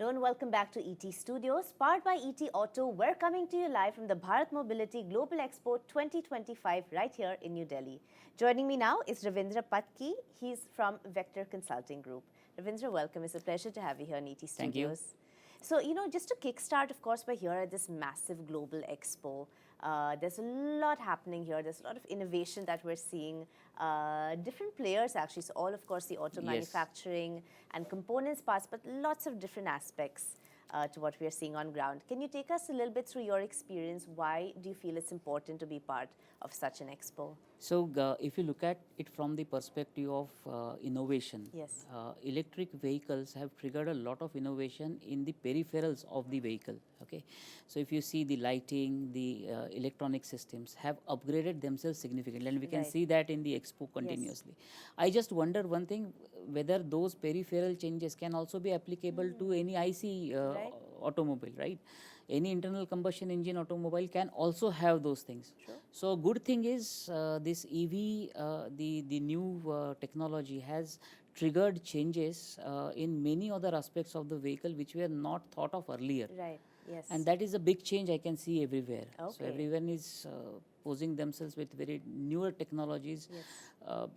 Hello and welcome back to ET Studios. Powered by ETAuto, we're coming to you live from the Bharat Mobility Global Expo 2025 right here in New Delhi. Joining me now is Ravindra Patki. He's from Vector Consulting Group. Ravindra, welcome. It's a pleasure to have you here in ET Studios. Thank you. So, just to kickstart, of course, we're here at this massive global expo. There's a lot happening here. There's a lot of innovation that we're seeing. Different players, actually. So, all, of course, the auto manufacturing and components parts, but lots of different aspects to what we are seeing on ground. Can you take us a little bit through your experience? Why do you feel it's important to be part of such an expo? So, if you look at it from the perspective of innovation, Yes. Electric vehicles have triggered a lot of innovation in the peripherals of the vehicle. Okay, so if you see the lighting, the electronic systems have upgraded themselves significantly, and we can see that in the expo continuously. I just wonder one thing, whether those peripheral changes can also be applicable to any IC automobile, right? Any internal combustion engine automobile can also have those things. Sure. So good thing is this EV, the new technology has triggered changes in many other aspects of the vehicle which were not thought of earlier. Right. Yes. And that is a big change I can see everywhere. Okay. So everyone is posing themselves with very newer technologies. Yes.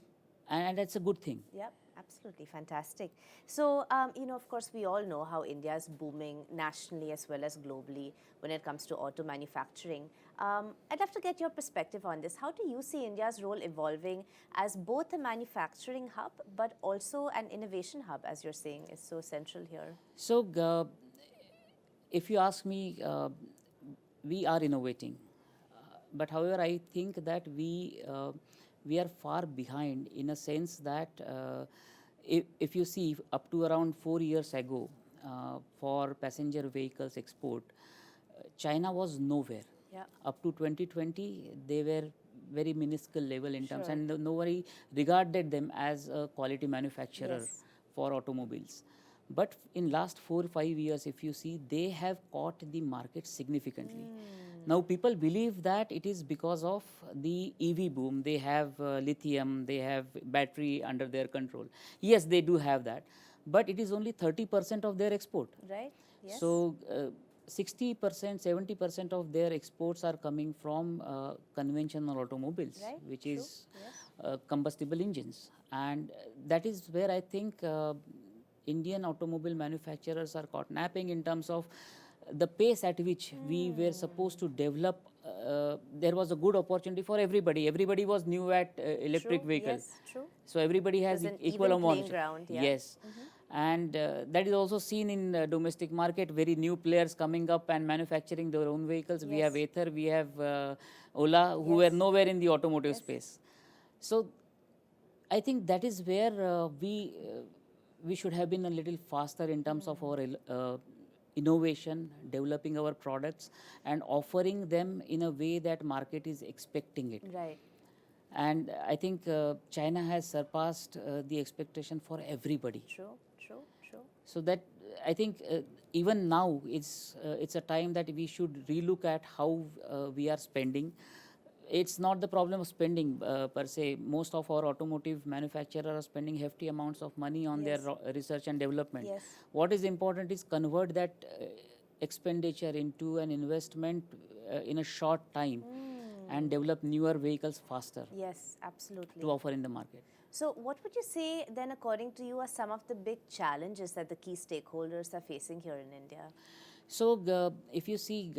And that's a good thing. Yep, absolutely fantastic. So, of course, we all know how India is booming nationally as well as globally when it comes to auto manufacturing. I'd love to get your perspective on this. How do you see India's role evolving as both a manufacturing hub but also an innovation hub, as you're saying, is so central here? So, if you ask me, we are innovating. But however, I think that we are far behind in a sense that if you see up to around 4 years ago for passenger vehicles export, China was nowhere. Yeah. Up to 2020, they were very minuscule level in terms, and nobody regarded them as a quality manufacturer for automobiles. But in last 4 or 5 years, if you see, they have caught the market significantly. Now people believe that it is because of the EV boom. They have lithium, they have battery under their control. Yes, they do have that, but it is only 30% of their export. Right. Yes. So 60%, 70% of their exports are coming from conventional automobiles, which is combustible engines. And that is where I think Indian automobile manufacturers are caught napping in terms of the pace at which we were supposed to develop. There was a good opportunity for everybody. Everybody was new at electric vehicles. Yes, true. So everybody has equal amount. Ground, Yes. And that is also seen in the domestic market, very new players coming up and manufacturing their own vehicles. We have Ather, we have Ola, who were nowhere in the automotive space. So I think that is where we should have been a little faster in terms of our innovation, developing our products and offering them in a way that market is expecting it. Right. And I think China has surpassed the expectation for everybody. True. So that I think even now it's a time that we should relook at how we are spending. It's not the problem of spending per se. Most of our automotive manufacturers are spending hefty amounts of money on their research and development. Yes. What is important is convert that expenditure into an investment in a short time and develop newer vehicles faster. Yes, absolutely. To offer in the market. So what would you say then, according to you, are some of the big challenges that the key stakeholders are facing here in India? So if you see,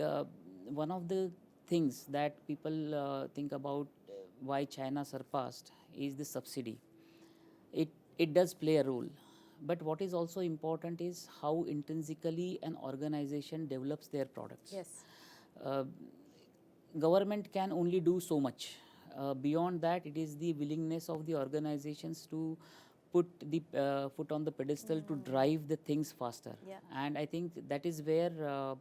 one of the things that people think about why China surpassed is the subsidy. It does play a role. But what is also important is how intrinsically an organization develops their products. Yes. Government can only do so much. Beyond that, it is the willingness of the organizations to put the foot on the pedestal to drive the things faster. Yeah. And I think that is where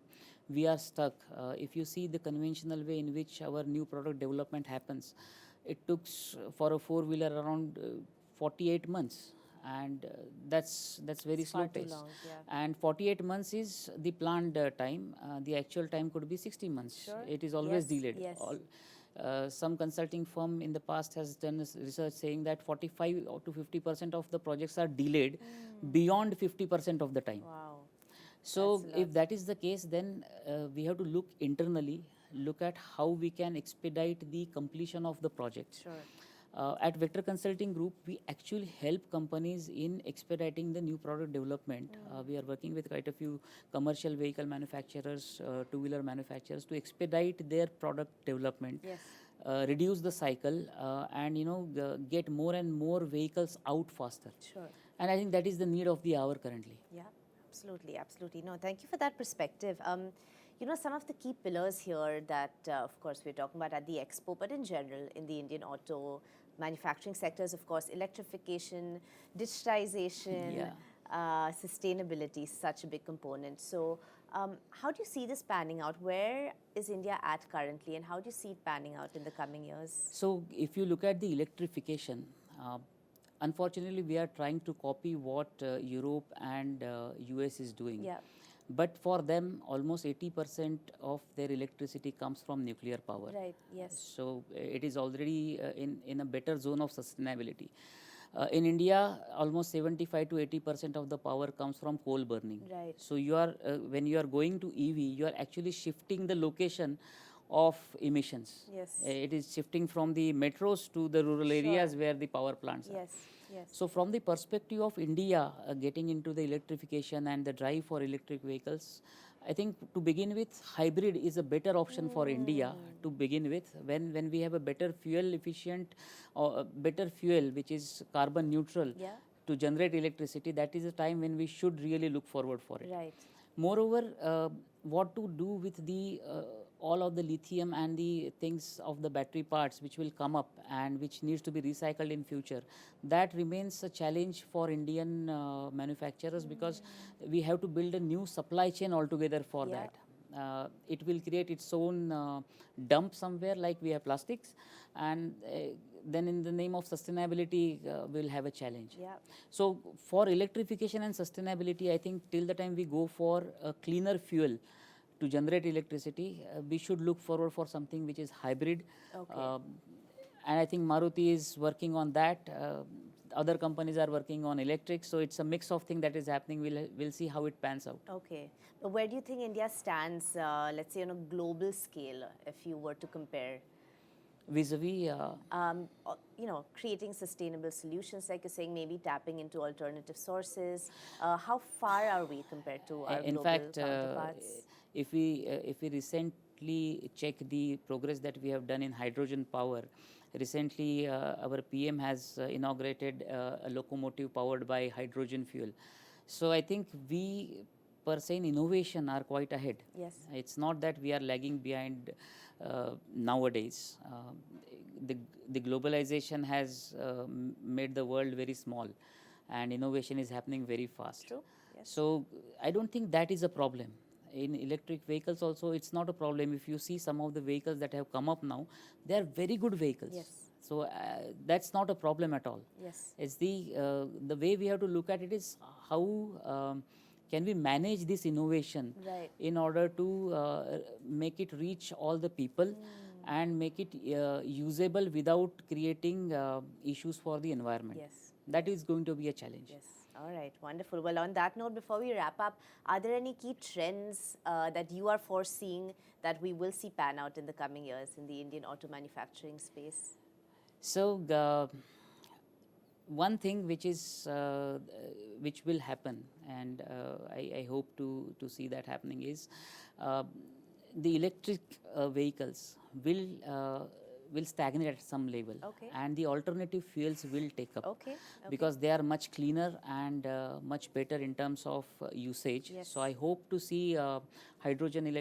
we are stuck. If you see the conventional way in which our new product development happens, it took for a four-wheeler around 48 months. And that's very slow pace. Long, and 48 months is the planned time. The actual time could be 60 months. Sure. It is always delayed. Yes. Some consulting firm in the past has done research saying that 45 to 50% of the projects are delayed beyond 50% of the time. Wow. So if that is the case, then we have to look internally, look at how we can expedite the completion of the project. Sure. At Vector Consulting Group, we actually help companies in expediting the new product development. We are working with quite a few commercial vehicle manufacturers, two-wheeler manufacturers to expedite their product development, Yes. reduce the cycle, and get more and more vehicles out faster. Sure. And I think that is the need of the hour currently. Yeah, absolutely, absolutely. No, thank you for that perspective. Some of the key pillars here that, of course, we're talking about at the Expo, but in general, in the Indian auto manufacturing sectors, of course, electrification, digitization, sustainability is such a big component. So, how do you see this panning out? Where is India at currently, and how do you see it panning out in the coming years? So, if you look at the electrification, unfortunately, we are trying to copy what Europe and US is doing. Yeah. But for them, almost 80% of their electricity comes from nuclear power. Right, yes. So it is already in a better zone of sustainability. In India, almost 75 to 80% of the power comes from coal burning. Right. So you are when you are going to EV, you are actually shifting the location of emissions. Yes. It is shifting from the metros to the rural areas where the power plants are. Yes. Yes. So from the perspective of India getting into the electrification and the drive for electric vehicles, I think to begin with, hybrid is a better option for India to begin with. When we have a better fuel efficient or better fuel which is carbon neutral to generate electricity, that is a time when we should really look forward for it. Right. Moreover, what to do with the all of the lithium and the things of the battery parts which will come up and which needs to be recycled in future, that remains a challenge for Indian manufacturers because we have to build a new supply chain altogether for that. It will create its own dump somewhere like we have plastics, and then in the name of sustainability we'll have a challenge. So for electrification and sustainability, I think till the time we go for a cleaner fuel to generate electricity, we should look forward for something which is hybrid. And I think Maruti is working on that. Other companies are working on electric, so it's a mix of things that is happening. We'll see how it pans out. Okay, but where do you think India stands, let's say on a global scale, if you were to compare? Vis-a-vis, creating sustainable solutions, like you're saying, maybe tapping into alternative sources. How far are we compared to our global counterparts? If we recently check the progress that we have done in hydrogen power, recently our PM has inaugurated a locomotive powered by hydrogen fuel. So I think we per se in innovation are quite ahead. Yes. It's not that we are lagging behind nowadays. The globalization has made the world very small, and innovation is happening very fast. True. Yes. So I don't think that is a problem. In electric vehicles also, it's not a problem. If you see some of the vehicles that have come up now, they are very good vehicles. Yes. So that's not a problem at all. Yes. It's the way we have to look at it is how can we manage this innovation in order to make it reach all the people and make it usable without creating issues for the environment. Yes. That is going to be a challenge. Yes. All right, wonderful. Well, on that note, before we wrap up, are there any key trends that you are foreseeing that we will see pan out in the coming years in the Indian auto manufacturing space? So, one thing which is which will happen, and I hope to see that happening, is the electric vehicles will stagnate at some level, and the alternative fuels will take up because they are much cleaner and much better in terms of usage. Yes. So I hope to see hydrogen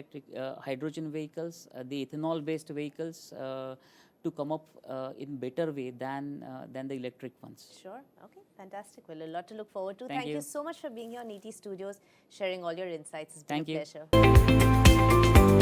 vehicles, the ethanol based vehicles to come up in better way than the electric ones. Sure. Okay. Fantastic. Well, a lot to look forward to. Thank you. You so much for being here on ET Studios, sharing all your insights. It's been Thank a you. pleasure.